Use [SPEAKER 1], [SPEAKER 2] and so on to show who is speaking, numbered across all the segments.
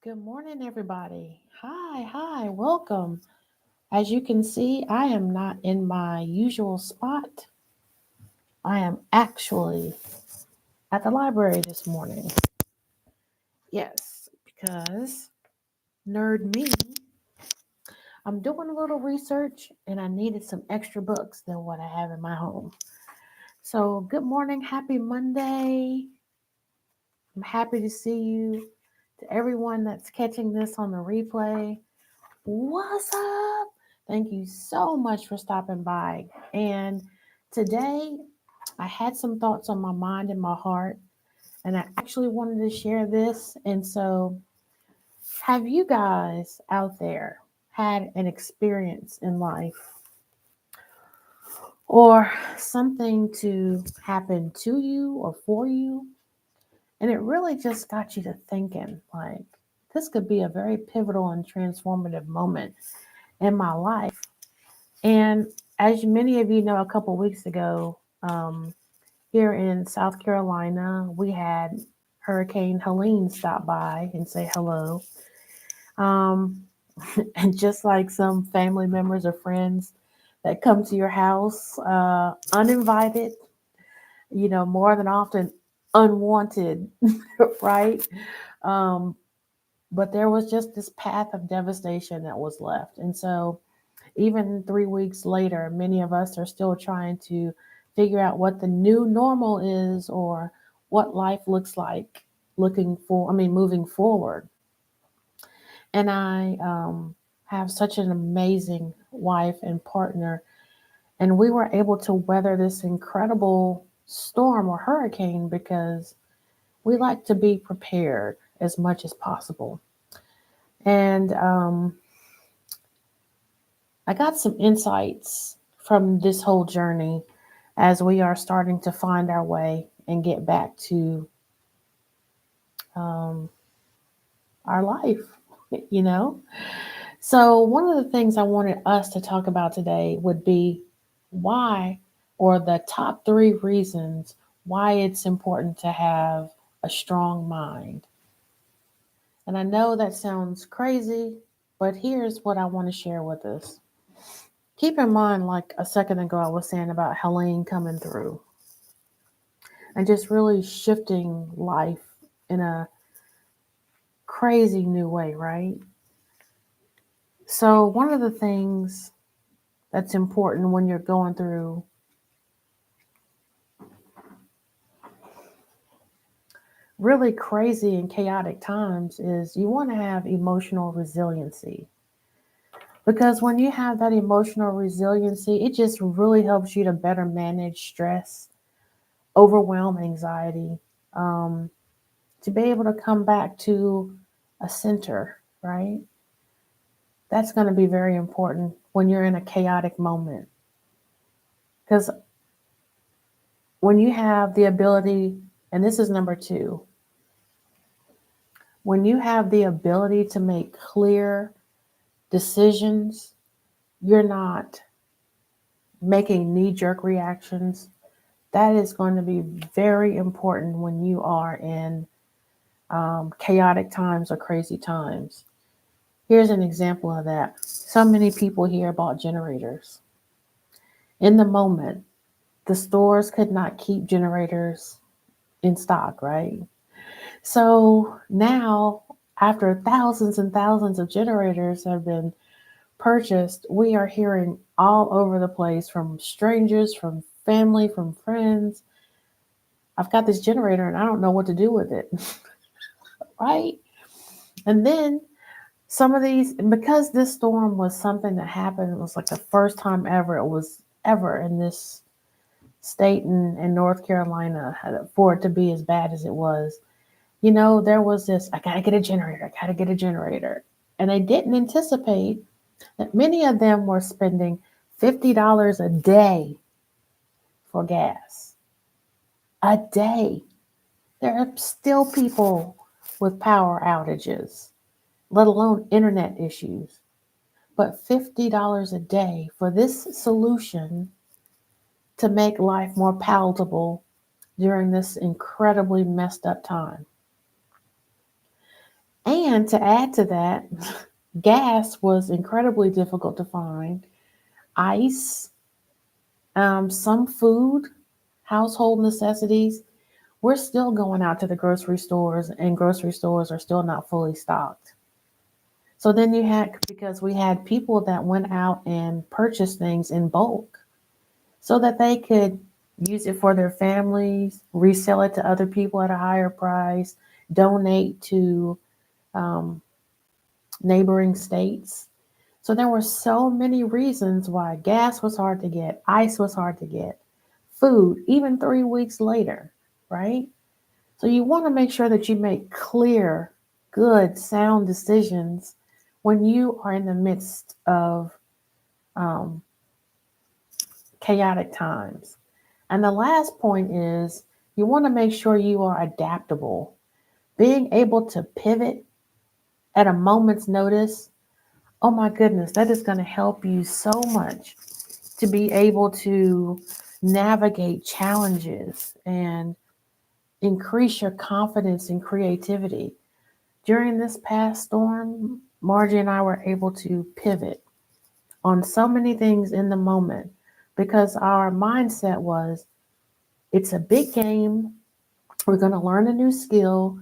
[SPEAKER 1] Good morning, everybody. Hi, welcome. As you can see, I am not in my usual spot. I am actually at the library this morning. Yes, because nerd me, I'm doing a little research and I needed some extra books than what I have in my home. So, good morning, happy Monday. I'm happy to see you. To everyone that's catching this on the replay, what's up? Thank you so much for stopping by. And today I had some thoughts on my mind and my heart, and I actually wanted to share this. And so, have you guys out there had an experience in life or something to happen to you or for you? And it really just got you to thinking, like, this could be a very pivotal and transformative moment in my life. And as many of you know, a couple weeks ago, here in South Carolina, we had Hurricane Helene stop by and say hello. Um, and just like some family members or friends that come to your house uninvited, more than often unwanted, right? Um, but there was just this path of devastation that was left. And so, even 3 weeks later, many of us are still trying to figure out what the new normal is or what life looks like moving forward. And I have such an amazing wife and partner, and we were able to weather this incredible storm or hurricane because we like to be prepared as much as possible. And I got some insights from this whole journey as we are starting to find our way and get back to um, our life, you know? So, one of the things I wanted us to talk about today would be why, or the top three reasons why it's important to have a strong mind. And I know that sounds crazy, but here's what I want to share with us. Keep in mind, like a second ago, I was saying about Helene coming through and just really shifting life in a crazy new way, right? So, one of the things that's important when you're going through really crazy and chaotic times is you want to have emotional resiliency. Because when you have that emotional resiliency, it just really helps you to better manage stress, overwhelm, anxiety, um, to be able to come back to a center, right? That's going to be very important when you're in a chaotic moment. Because when you have the ability, and this is number two, when you have the ability to make clear decisions, you're not making knee jerk reactions. That is going to be very important when you are in chaotic times or crazy times. Here's an example of that. So many people hear about generators. In the moment, the stores could not keep generators in stock, right? So now, after thousands and thousands of generators have been purchased, we are hearing all over the place from strangers, from family, from friends. I've got this generator and I don't know what to do with it, right? And then some of these, because this storm was something that happened, it was like the first time ever it was ever in this state in North Carolina for it to be as bad as it was. There was this, I gotta get a generator, I gotta get a generator. And they didn't anticipate that many of them were spending $50 a day for gas. A day. There are still people with power outages, let alone internet issues. But $50 a day for this solution to make life more palatable during this incredibly messed up time. And to add to that, gas was incredibly difficult to find. Ice, some food, household necessities. We're still going out to the grocery stores, and grocery stores are still not fully stocked. So then you had, because we had people that went out and purchased things in bulk so that they could use it for their families, resell it to other people at a higher price, donate to um, neighboring states. So there were so many reasons why gas was hard to get, ice was hard to get, food, even 3 weeks later, right? So you want to make sure that you make clear, good, sound decisions when you are in the midst of um, chaotic times. And the last point is you want to make sure you are adaptable. Being able to pivot at a moment's notice, oh my goodness, that is going to help you so much to be able to navigate challenges and increase your confidence and creativity. During this past storm, Margie and I were able to pivot on so many things in the moment because our mindset was it's a big game. We're going to learn a new skill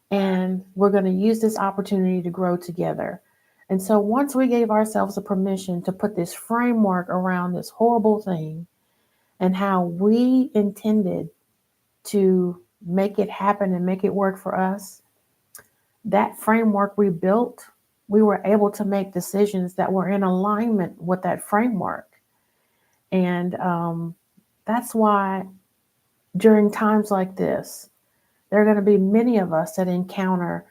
[SPEAKER 1] and we're going to use this opportunity to grow together. And so once we gave ourselves a permission to put this framework around this horrible thing and how we intended to make it happen and make it work for us, that framework we built, we were able to make decisions that were in alignment with that framework. And that's why during times like this, there are going to be many of us that encounter,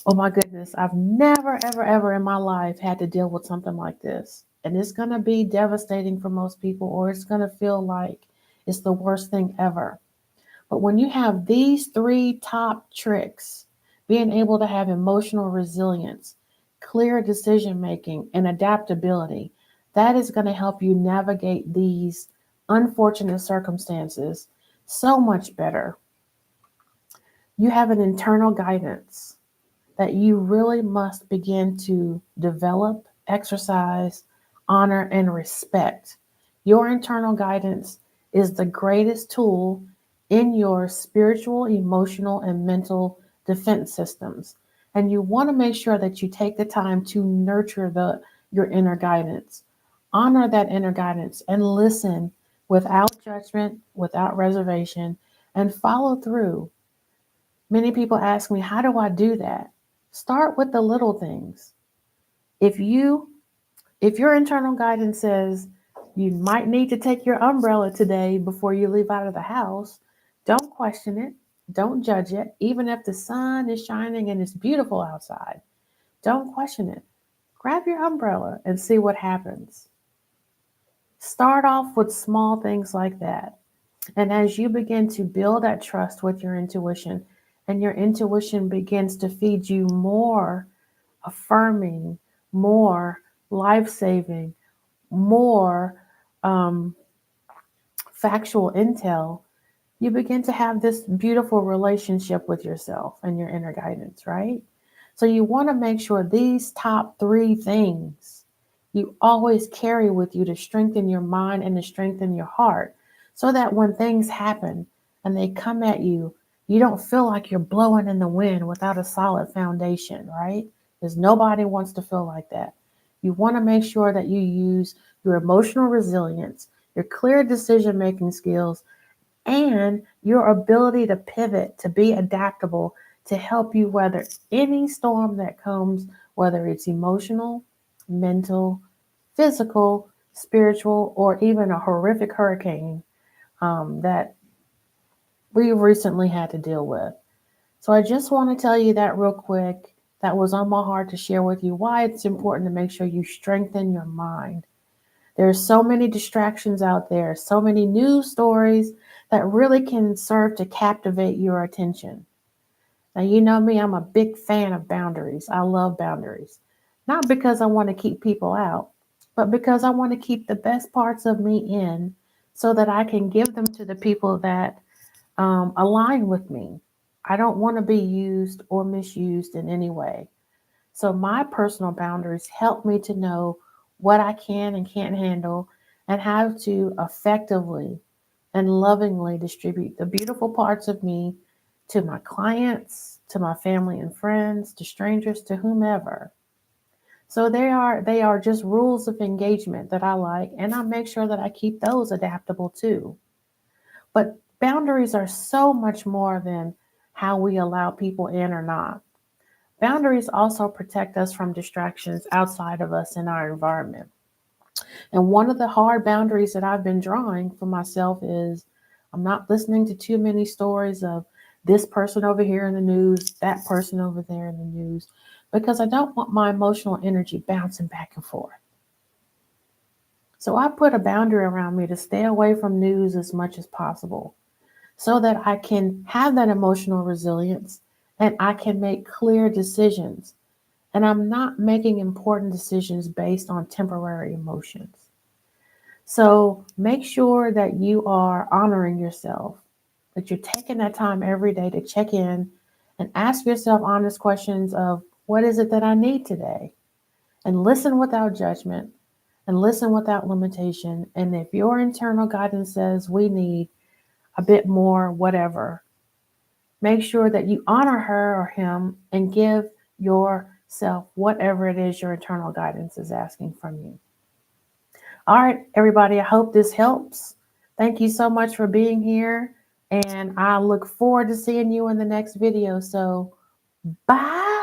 [SPEAKER 1] oh my goodness, I've never, ever, ever in my life had to deal with something like this. And it's going to be devastating for most people, or it's going to feel like it's the worst thing ever. But when you have these three top tricks, being able to have emotional resilience, clear decision making, and adaptability, that is going to help you navigate these unfortunate circumstances so much better. You have an internal guidance that you really must begin to develop, exercise, honor, and respect. Your internal guidance is the greatest tool in your spiritual, emotional, and mental defense systems. And you want to make sure that you take the time to nurture your inner guidance. Honor that inner guidance and listen without judgment, without reservation, and follow through. Many people ask me, how do I do that? Start with the little things. If you if your internal guidance says you might need to take your umbrella today before you leave out of the house, don't question it. Don't judge it. Even if the sun is shining and it's beautiful outside, don't question it. Grab your umbrella and see what happens. Start off with small things like that. And as you begin to build that trust with your intuition, and your intuition begins to feed you more affirming, more life saving, more um, factual intel, you begin to have this beautiful relationship with yourself and your inner guidance, right? So you want to make sure these top three things you always carry with you to strengthen your mind and to strengthen your heart so that when things happen and they come at you, you don't feel like you're blowing in the wind without a solid foundation, right? Because nobody wants to feel like that. You want to make sure that you use your emotional resilience, your clear decision making skills, and your ability to pivot, to be adaptable, to help you weather any storm that comes, whether it's emotional, mental, physical, spiritual, or even a horrific hurricane that we recently had to deal with. So I just want to tell you that real quick. That was on my heart to share with you why it's important to make sure you strengthen your mind. There's so many distractions out there, so many news stories that really can serve to captivate your attention. Now, you know me, I'm a big fan of boundaries. I love boundaries. Not because I want to keep people out, but because I want to keep the best parts of me in so that I can give them to the people that align with me. I don't want to be used or misused in any way. So my personal boundaries help me to know what I can and can't handle and how to effectively and lovingly distribute the beautiful parts of me to my clients, to my family and friends, to strangers, to whomever. So they are just rules of engagement that I like, and I make sure that I keep those adaptable too. But boundaries are so much more than how we allow people in or not. Boundaries also protect us from distractions outside of us in our environment. And one of the hard boundaries that I've been drawing for myself is I'm not listening to too many stories of this person over here in the news, that person over there in the news, because I don't want my emotional energy bouncing back and forth. So I put a boundary around me to stay away from news as much as possible so that I can have that emotional resilience and I can make clear decisions. And I'm not making important decisions based on temporary emotions. So make sure that you are honoring yourself, that you're taking that time every day to check in and ask yourself honest questions of what is it that I need today? And listen without judgment and listen without limitation. And if your internal guidance says we need a bit more, whatever, make sure that you honor her or him and give yourself whatever it is your internal guidance is asking from you. All right, everybody, I hope this helps. Thank you so much for being here, and I look forward to seeing you in the next video. So, bye.